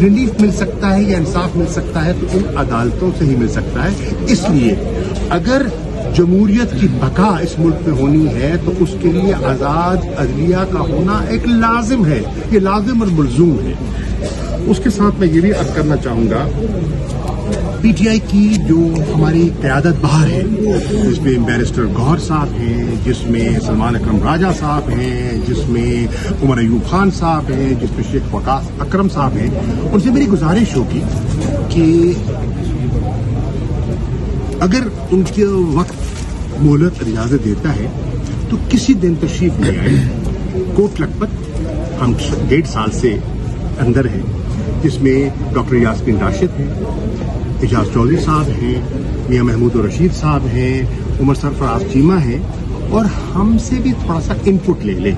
Relief مل سکتا ہے یا انصاف مل سکتا ہے تو ان عدالتوں سے ہی مل سکتا ہے. اس لیے اگر جمہوریت کی بقا اس ملک میں ہونی ہے تو اس کے لیے آزاد عدلیہ کا ہونا ایک لازم ہے، یہ لازم اور ملزوم ہے. اس کے ساتھ میں یہ بھی عرض کرنا چاہوں گا، پی ٹی آئی کی جو ہماری قیادت باہر ہے، جس میں بیرسٹر گوہر صاحب ہیں، جس میں سلمان اکرم راجہ صاحب ہیں، جس میں عمر ایوب خان صاحب ہیں، جس میں شیخ وقاص اکرم صاحب ہیں، ان سے میری گزارش ہوگی کہ اگر ان کے وقت مہلت اجازت دیتا ہے تو کسی دن تشریف لے آئے. کوٹ لکھپت ہم 1.5 سال سے اندر ہیں، جس میں ڈاکٹر یاسمین راشد ہیں، اعجاز چودھری صاحب ہیں، میاں محمود الرشید صاحب ہیں، عمر سرفراز چیمہ ہیں، اور ہم سے بھی تھوڑا سا انپٹ لے لیں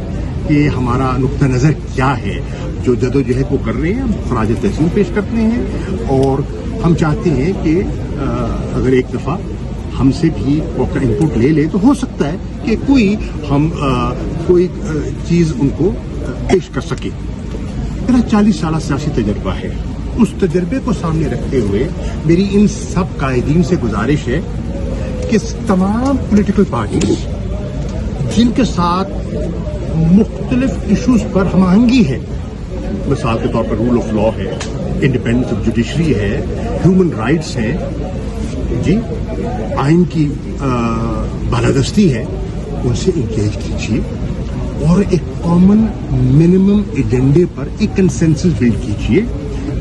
کہ ہمارا نقطہ نظر کیا ہے. جو جدوجہد وہ کر رہے ہیں ہم خراج تحسین پیش کرتے ہیں، اور ہم چاہتے ہیں کہ اگر ایک دفعہ ہم سے بھی وہ اپنا انپٹ لے لے تو ہو سکتا ہے کہ کوئی چیز ان کو پیش کر سکے. میرا 40 سالہ سیاسی تجربہ ہے. اس تجربے کو سامنے رکھتے ہوئے میری ان سب قائدین سے گزارش ہے کہ تمام پولیٹیکل پارٹیز جن کے ساتھ مختلف ایشوز پر ہم آہنگی ہے، مثال کے طور پر رول آف لا ہے، انڈیپینڈنس آف جوڈیشری ہے، ہیومن رائٹس ہے، جی آئین کی بالادستی ہے، ان سے انگیج کیجیے اور ایک کامن منیمم ایجنڈے پر ایک کنسنسس بلڈ کیجیے،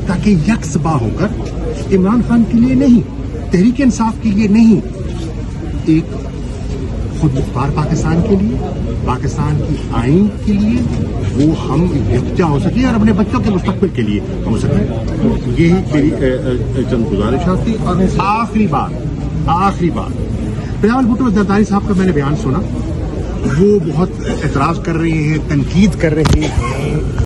تاکہ یک صبا ہو کر عمران خان کے لیے نہیں، تحریک انصاف کے لیے نہیں، ایک خود مختار پاکستان کے لیے، پاکستان کی آئین کے لیے وہ ہم یکجا ہو سکے اور اپنے بچوں کے مستقبل کے لیے ہو سکے. یہی میری چند گزارشات تھی. اور آخری بات بلاول بھٹو زرداری صاحب کا میں نے بیان سنا، وہ بہت اعتراض کر رہے ہیں، تنقید کر رہے ہیں.